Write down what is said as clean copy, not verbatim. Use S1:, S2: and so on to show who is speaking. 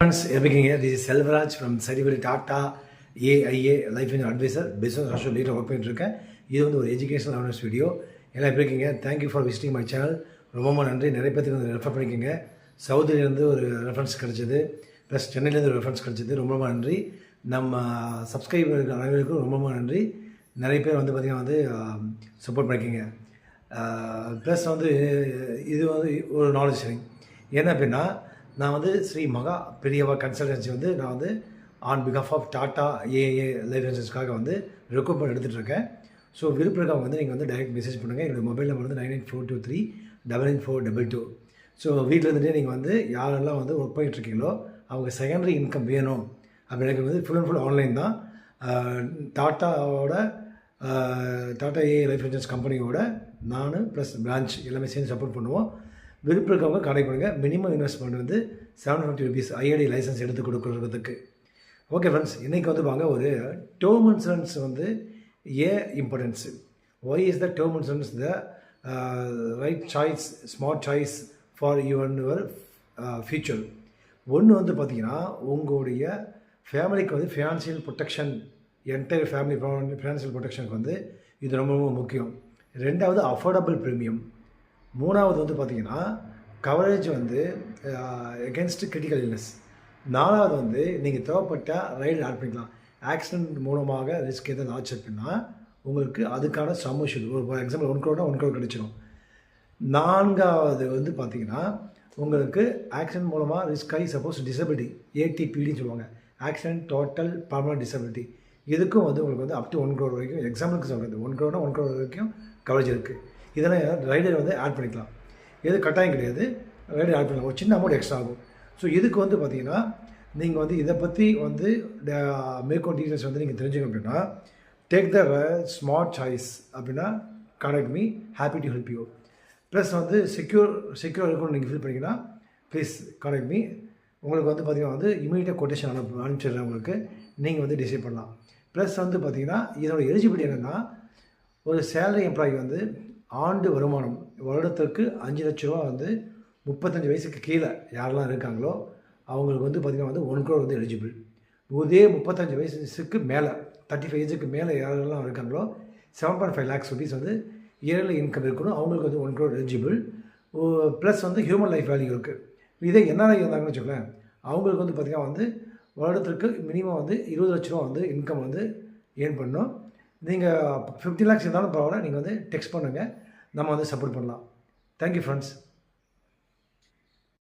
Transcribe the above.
S1: Friends, this is Selvaraj from Certified Tata AIA Life Insurance Advisor, Business Social Leader work பண்ணிட்டுருக்கேன். இது வந்து ஒரு educational awareness video. எல்லாம் எப்படி இருக்கீங்க? Thank you for visiting my channel. ரொம்ப நன்றி. நிறைய பேருக்கு வந்து ரெஃபர் பண்ணிக்கோங்க. சவுதியிலேருந்து ஒரு ரெஃபரன்ஸ் கிடச்சிது, ப்ளஸ் சென்னையிலேருந்து ஒரு ரெஃபரன்ஸ் கிடச்சிது. ரொம்ப நன்றி. நம்ம சப்ஸ்கிரைபர் அனைவருக்கும் ரொம்ப நன்றி. நிறைய பேர் வந்து பார்த்திங்கன்னா வந்து சப்போர்ட் பண்ணிக்கோங்க. ப்ளஸ் வந்து இது வந்து ஒரு நாலேஜ் ஷேரிங். என்ன அப்படின்னா, நான் வந்து ஸ்ரீ மகா பெரியவா கன்சல்டன்சி வந்து நான் வந்து ஆன் பிகாஃப் ஆஃப் டாட்டா ஏஏ லைஃப் இன்சூரன்ஸ்க்காக வந்து ரெக்ரூட்மெண்ட் எடுத்துகிட்டு இருக்கேன். ஸோ விருப்பம் இருக்கவங்க வந்து நீங்கள் வந்து டைரெக்ட் மெசேஜ் பண்ணுங்கள். என்னோடய மொபைல் நம்பர் வந்து 9842399422. ஸோ வீட்டில் இருந்துகிட்டே நீங்கள் வந்து யாரெல்லாம் வந்து ஒர்க் பண்ணிகிட்ருக்கீங்களோ அவங்க செகண்டரி இன்கம் வேணும் அப்படின்னு வந்து ஃபுல் அண்ட் ஃபுல் ஆன்லைன் தான். டாட்டாவோட டாட்டா ஏஏ லைஃப் இன்சூரன்ஸ் கம்பெனியோட நான் ப்ளஸ் பிரான்ச் எல்லாமே சேர்ந்து சப்போர்ட் பண்ணுவோம். விருப்பம் இருக்கவங்க கான்டெக்ட் பண்ணுங்கள். மினிமம் இன்வெஸ்ட்மெண்ட் வந்து ₹750 ஐஐடி லைசன்ஸ் எடுத்து கொடுக்குறதுக்கு. ஓகே ஃப்ரெண்ட்ஸ், இன்றைக்கி வந்து வாங்க ஒரு டேர்ம் இன்சூரன்ஸ் வந்து ஏன் importance, why is the term insurance the right choice, smart choice for your future. ஒன்று வந்து பார்த்திங்கன்னா, உங்களுடைய ஃபேமிலிக்கு வந்து financial protection, entire family financial ப்ரொடெக்ஷனுக்கு வந்து இது ரொம்ப ரொம்ப முக்கியம். ரெண்டாவது அஃபோர்டபுள் ப்ரீமியம். மூணாவது வந்து பார்த்திங்கன்னா கவரேஜ் வந்து எகென்ஸ்ட் கிரிட்டிக்கல் இல்னஸ். நாலாவது வந்து நீங்கள் தேவைப்பட்டால் ரைடு ஆட் பண்ணிக்கலாம். ஆக்சிடென்ட் மூலமாக ரிஸ்க் எதாவது ஆச்சு அப்படின்னா உங்களுக்கு அதுக்கான சமூஷன், ஒரு ஃபார் எக்ஸாம்பிள் 1 crore 1 crore கிடைச்சிடும். நான்காவது வந்து பார்த்திங்கன்னா உங்களுக்கு ஆக்சிடென்ட் மூலமாக ரிஸ்க் ஆகி சப்போஸ் டிசபிலிட்டி, ஏடிபிடின்னு சொல்லுவாங்க, ஆக்சிடென்ட் டோட்டல் பர்மனன்ட் டிசபிலிட்டி, இதுக்கும் வந்து உங்களுக்கு வந்து அப் டு 1 crore வரைக்கும், எக்ஸாம்பிளுக்கு சொல்கிறது 1 crore 1 crore வரைக்கும் கவரேஜ் இருக்குது. இதெல்லாம் ரைடர் வந்து ஆட் பண்ணிக்கலாம். எது கட்டாயம் கிடையாது, ரைடர் ஆட் பண்ணலாம். ஒரு சின்ன அமௌண்ட் எக்ஸ்ட்ரா ஆகும். ஸோ இதுக்கு வந்து பார்த்திங்கன்னா நீங்கள் வந்து இதை பற்றி வந்து மேற்கொண்டு டீட்டெயில்ஸ் வந்து நீங்கள் தெரிஞ்சுக்கணும் அப்படின்னா டேக் த ஸ்மார்ட் சாய்ஸ் அப்படின்னா contact me, happy to help you. Plus வந்து செக்யூர் இருக்குன்னு நீங்கள் ஃபீல் பண்ணிங்கன்னா ப்ளீஸ் கான்டாக்ட் மீ. உங்களுக்கு வந்து பார்த்திங்கன்னா வந்து இமீடியட்டாக கொட்டேஷன் அனுப்பிச்சிடுறேன். உங்களுக்கு நீங்கள் வந்து டிசைட் பண்ணலாம். ப்ளஸ் வந்து பார்த்திங்கன்னா இதோட எலிஜிபிலிட்டி என்னென்னா, ஒரு சேலரி எம்ப்ளாயி வந்து ஆண்டு வருமானம் வருடத்திற்கு 5 லட்ச ரூபா வந்து 35 வயசுக்கு கீழே யாரெல்லாம் இருக்காங்களோ அவங்களுக்கு வந்து பார்த்திங்கன்னா வந்து 1 crore வந்து எலிஜிபிள். இதே 35 வயசுக்கு மேலே 35 ஏஜுக்கு மேலே யாரெல்லாம் இருக்காங்களோ 7.5 lakhs rupees வந்து இயர்லி இன்கம் இருக்கணும். அவங்களுக்கு வந்து 1 crore எலிஜிபிள். ப்ளஸ் வந்து ஹியூமன் லைஃப் வேல்யூ இருக்குது. இதே என்ஆர்ஐ இருந்தாங்கன்னு வச்சுக்கோங்களேன், அவங்களுக்கு வந்து பார்த்திங்கன்னா வந்து வருடத்திற்கு மினிமம் வந்து 20 லட்ச ரூபா வந்து இன்கம் வந்து ஏர்ன் பண்ணணும். நீங்கள் 50 lakhs இருந்தாலும் பரவாயில்ல, நீங்கள் வந்து டெக்ஸ்ட் பண்ணுங்கள், நம்ம வந்து சப்போர்ட் பண்ணலாம். Thank you friends.